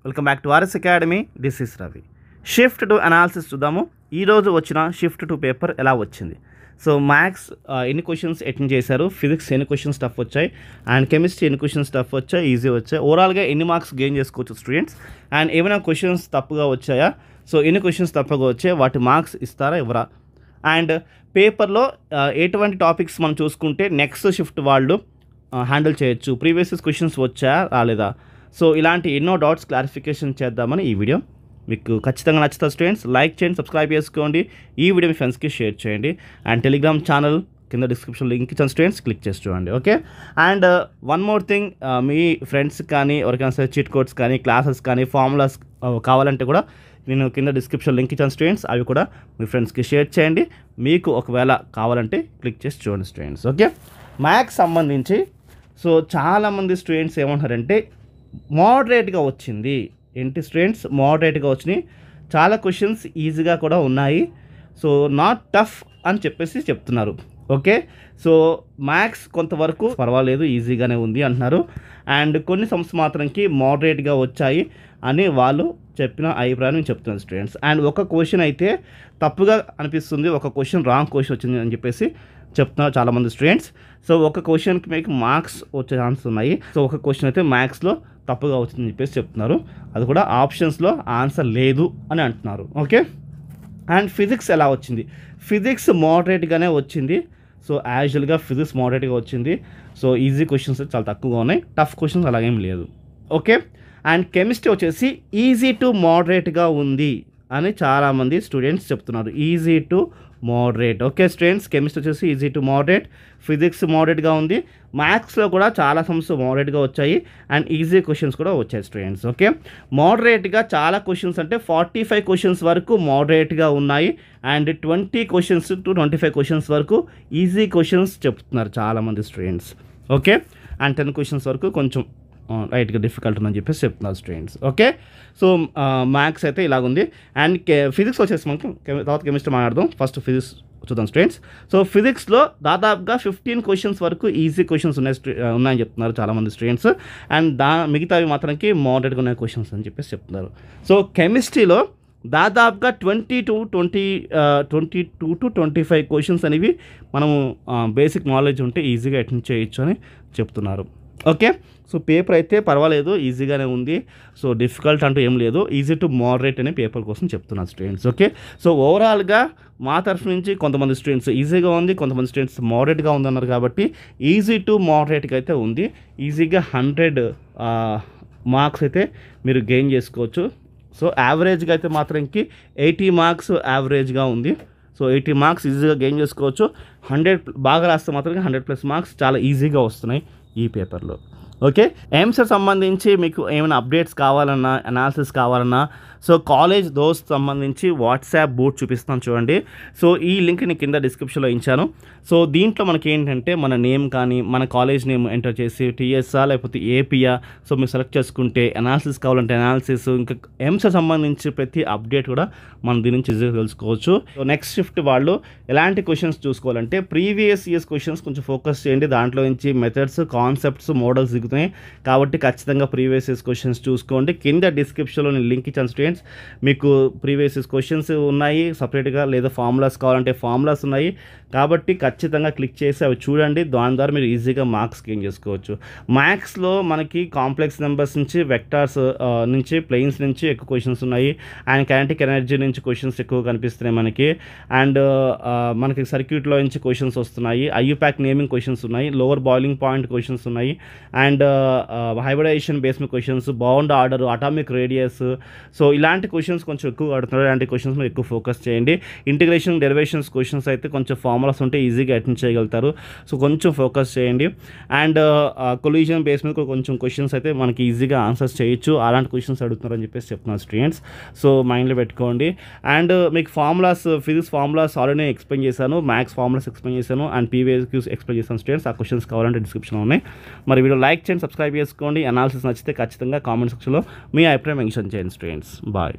Welcome back to RS academy. This is Ravi. Shift to analysis చూద్దాము. ఈరోజు వచ్చిన shift to paper ఎలా వచ్చింది. సో మ్యాథ్స్ ఎన్ని క్వశ్చన్స్ అటెండ్ చేశారు, ఫిజిక్స్ ఎన్ని క్వశ్చన్స్ టఫ్ వచ్చాయి, అండ్ కెమిస్ట్రీ ఎన్ని క్వశ్చన్స్ టఫ్ వచ్చాయి, ఈజీ వచ్చాయి, ఓవరాల్గా ఎన్ని మార్క్స్ గెయిన్ చేసుకోవచ్చు స్టూడెంట్స్, అండ్ ఏమైనా క్వశ్చన్స్ తప్పుగా వచ్చాయా, సో ఎన్ని క్వశ్చన్స్ తప్పుగా వచ్చాయి, వాటి మార్క్స్ ఇస్తారా ఇవ్వరా, అండ్ పేపర్లో ఎటువంటి టాపిక్స్ మనం చూసుకుంటే నెక్స్ట్ షిఫ్ట్ వాళ్ళు హ్యాండిల్ చేయొచ్చు, ప్రీవియస్ క్వశ్చన్స్ వచ్చాయా రాలేదా, సో ఇలాంటి ఎన్నో డౌట్స్ క్లారిఫికేషన్ చేద్దామని ఈ వీడియో. మీకు ఖచ్చితంగా నచ్చుతుంది స్టూడెంట్స్. లైక్ చేయండి, సబ్స్క్రైబ్ చేసుకోండి, ఈ వీడియో మీ ఫ్రెండ్స్కి షేర్ చేయండి, అండ్ టెలిగ్రామ్ ఛానల్ కింద డిస్క్రిప్షన్ లింక్ ఇచ్చిన స్టూడెంట్స్ క్లిక్ చేసి చూడండి. Okay, and one more thing, me friends కానీ ఎవరికైనా సరే చీట్ కోడ్స్ కానీ క్లాసెస్ కానీ ఫార్ములాస్ కావాలంటే కూడా నేను కింద డిస్క్రిప్షన్ లింక్ ఇచ్చాను స్టూడెంట్స్, అవి కూడా మీ ఫ్రెండ్స్కి షేర్ చేయండి. మీకు ఒకవేళ కావాలంటే క్లిక్ చేసి చూడండి స్టూడెంట్స్. ఓకే, మ్యాథ్స్ సంబంధించి సో చాలామంది స్టూడెంట్స్ ఏమంటారంటే మోడరేట్గా వచ్చింది. ఏంటి స్టూడెంట్స్, మోడరేట్గా వచ్చినాయి, చాలా క్వశ్చన్స్ ఈజీగా కూడా ఉన్నాయి, సో నాట్ టఫ్ అని చెప్పేసి చెప్తున్నారు. ఓకే, సో మ్యాథ్స్ కొంతవరకు పర్వాలేదు ఈజీగానే ఉంది అంటున్నారు, అండ్ కొన్ని సమ్స్ మాత్రంకి మోడరేట్గా వచ్చాయి అని వాళ్ళు చెప్పిన అభిప్రాయం చెప్తున్నారు స్టూడెంట్స్. అండ్ ఒక క్వశ్చన్ అయితే తప్పుగా అనిపిస్తుంది, ఒక క్వశ్చన్ రాంగ్ క్వశ్చన్ వచ్చింది అని చెప్పేసి చెప్తున్నారు చాలామంది స్టూడెంట్స్. సో ఒక క్వశ్చన్కి మీకు మార్క్స్ వచ్చే ఛాన్స్ ఉన్నాయి, సో ఒక క్వశ్చన్ అయితే మ్యాథ్స్లో తప్పుగా వచ్చిందని చెప్పేసి చెప్తున్నారు, అది కూడా ఆప్షన్స్లో ఆన్సర్ లేదు అని అంటున్నారు. ఓకే, అండ్ ఫిజిక్స్ ఎలా వచ్చింది, ఫిజిక్స్ మోడరేట్గానే వచ్చింది, సో యాజువల్గా ఫిజిక్స్ మోడరేట్గా వచ్చింది, సో ఈజీ క్వశ్చన్స్ చాలా తక్కువగా ఉన్నాయి, టఫ్ క్వశ్చన్స్ అలాగేం లేదు. ఓకే, అండ్ కెమిస్ట్రీ వచ్చేసి ఈజీ టు మోడరేట్గా ఉంది అని చాలామంది స్టూడెంట్స్ చెప్తున్నారు, easy to moderate. Okay students, chemistry వచ్చేసి ఈజీ టు మోడరేట్, ఫిజిక్స్ మోడరేట్గా ఉంది, మ్యాథ్స్లో కూడా చాలా సమ్స్ మోడరేట్గా వచ్చాయి, అండ్ ఈజీ క్వశ్చన్స్ కూడా వచ్చాయి స్టూడెంట్స్. ఓకే, మోడరేట్గా చాలా క్వశ్చన్స్ అంటే 45 క్వశ్చన్స్ వరకు మోడరేట్గా ఉన్నాయి, అండ్ 20 క్వశ్చన్స్ టు 25 క్వశ్చన్స్ వరకు ఈజీ క్వశ్చన్స్ చెప్తున్నారు చాలామంది స్టూడెంట్స్. ఓకే, అండ్ 10 క్వశ్చన్స్ వరకు కొంచెం రైట్గా డిఫికల్ట్ ఉందని చెప్పేసి చెప్తున్నారు స్టూడెంట్స్. ఓకే, సో మ్యాథ్స్ అయితే ఇలాగుంది, అండ్ ఫిజిక్స్ వచ్చేసి మనకి తర్వాత కెమిస్ట్రీ మాట్లాడదాం. ఫస్ట్ ఫిజిక్స్ చూద్దాం స్టూడెంట్స్. సో ఫిజిక్స్లో దాదాపుగా 15 క్వశ్చన్స్ వరకు ఈజీ క్వశ్చన్స్ ఉన్నాయని చెప్తున్నారు చాలామంది స్టూడెంట్స్, అండ్ మిగతావి మాత్రానికి మోడరేట్గా ఉన్న క్వశ్చన్స్ అని చెప్పేసి చెప్తున్నారు. సో కెమిస్ట్రీలో దాదాపుగా 22 to 25 క్వశ్చన్స్ అనేవి మనము బేసిక్ నాలెడ్జ్ ఉంటే ఈజీగా అటెండ్ చేయొచ్చు అని చెప్తున్నారు. ఓకే, సో పేపర్ అయితే పర్వాలేదు ఈజీగానే ఉంది, సో డిఫికల్ట్ అంటూ ఏం లేదు, ఈజీ టు మోడరేట్ అనే పేపర్ కోసం చెప్తున్నారు స్టూడెంట్స్. ఓకే, సో ఓవరాల్గా మా తరఫు నుంచి కొంతమంది స్టూడెంట్స్ ఈజీగా ఉంది, కొంతమంది స్టూడెంట్స్ మోడరేట్గా ఉందన్నారు, కాబట్టి ఈజీ టు మోడరేట్గా అయితే ఉంది, ఈజీగా 100 మార్క్స్ అయితే మీరు గెయిన్ చేసుకోవచ్చు. సో యావరేజ్గా అయితే మాత్రంకి 80 మార్క్స్ యావరేజ్గా ఉంది, సో 80 మార్క్స్ ఈజీగా గెయిన్ చేసుకోవచ్చు. 100 బాగా రాస్తే మాత్రం 100+ మార్క్స్ చాలా ఈజీగా వస్తున్నాయి ఈ పేపర్లో. ఓకే, ఎయిమ్స్ సంబంధించి మీకు ఏమైనా అప్డేట్స్ కావాలన్నా, అనాలిసిస్ కావాలన్నా, సో కాలేజ్ దోస్త్ సంబంధించి వాట్సాప్ బూట్ చూపిస్తాను చూడండి. సో ఈ లింక్ని కింద డిస్క్రిప్షన్లో ఇచ్చాను. సో దీంట్లో మనకి ఏంటంటే మన నేమ్ కానీ మన కాలేజ్ నేమ్ ఎంటర్ చేసి టీఎస్ఆ లేకపోతే ఏపీఆ, సో మీరు సెలెక్ట్ చేసుకుంటే అనాలిసిస్ కావాలంటే అనాలిసిస్, ఇంకా ఎయిమ్స్ సంబంధించి ప్రతి అప్డేట్ కూడా మనం దీని నుంచి ఈజీగా తెలుసుకోవచ్చు. సో నెక్స్ట్ షిఫ్ట్ వాళ్ళు ఎలాంటి క్వశ్చన్స్ చూసుకోవాలంటే ప్రీవియస్ ఇయర్స్ క్వశ్చన్స్ కొంచెం ఫోకస్ చేయండి, దాంట్లో నుంచి మెథడ్స్, కాన్సెప్ట్స్, మోడల్స్ దిగుతున్నాయి, కాబట్టి ఖచ్చితంగా ప్రీవియస్ ఇయర్స్ క్వశ్చన్స్ చూసుకోండి. కింద డిస్క్రిప్షన్లో నేను లింక్ ఇచ్చాను స్టూడెంట్స్, మీకు ప్రీవియస్ ఇయర్స్ క్వశ్చన్స్ ఉన్నాయి సపరేట్గా, లేదా ఫార్ములాస్ కావాలంటే ఫార్ములాస్ ఉన్నాయి, కాబట్టి ఖచ్చితంగా క్లిక్ చేసి అవి చూడండి, దాని ద్వారా మీరు ఈజీగా మార్క్స్ గెయిన్ చేసుకోవచ్చు. మ్యాథ్స్లో మనకి కాంప్లెక్స్ నెంబర్స్ నుంచి, వెక్టార్స్ నుంచి, ప్లేన్స్ నుంచి ఎక్కువ క్వశ్చన్స్ ఉన్నాయి, అండ్ కైనెటిక్ ఎనర్జీ నుంచి క్వశ్చన్స్ ఎక్కువ కనిపిస్తున్నాయి మనకి, అండ్ మనకి సర్క్యూట్లో నుంచి క్వశ్చన్స్ వస్తున్నాయి, ఐయుప్యాక్ నేమింగ్ క్వశ్చన్స్ ఉన్నాయి, లోవర్ బాయిలింగ్ పాయింట్ క్వశ్చన్స్ ఉన్నాయి, అండ్ హైబ్రిడైజేషన్ బేస్ మీద questions, bound order, atomic radius, so ఇలాంటి క్వశ్చన్స్ కొంచెం ఎక్కువ అడుగుతున్నారు, ఇలాంటి క్వశ్చన్స్ మీద ఎక్కువ ఫోకస్ చేయండి. ఇంటిగ్రేషన్, డెరివేషన్స్ క్వశ్చన్స్ అయితే కొంచెం ఫార్ములాస్ ఉంటే ఈజీగా అటెండ్ చేయగలుగుతారు, సో కొంచెం ఫోకస్ చేయండి. అండ్ కొలిజన్ బేస్ మీద కొంచెం క్వశ్చన్స్ అయితే మనకి ఈజీగా ఆన్సర్స్ చేయొచ్చు, అలాంటి క్వశ్చన్స్ అడుగుతున్నారని చెప్పేసి చెప్తున్నారు స్టూడెంట్స్, సో మైండ్లో పెట్టుకోండి. అండ్ మీకు formulas, physics formulas already explain చేశాను, మ్యాథ్స్ ఫార్ములాస్ ఎక్స్ప్లెయిన్ చేశాను, అండ్ పీవీఎస్క్యూస్ ఎక్స్ప్లెయిన్ చేశాను స్టూడెంట్స్, ఆ క్వశ్చన్స్ కావాలంటే డిస్క్రిప్షన్లో ఉన్నాయి. మరి వీడియో లైక్ చేయండి, సబ్స్క్రైబ్ చేసుకోండి, అనాలిసిస్ నచ్చితే ఖచ్చితంగా కామెంట్ సెక్షన్లో మీ అభిప్రాయం మెన్షన్ చేయండి స్టూడెంట్స్. బాయ్.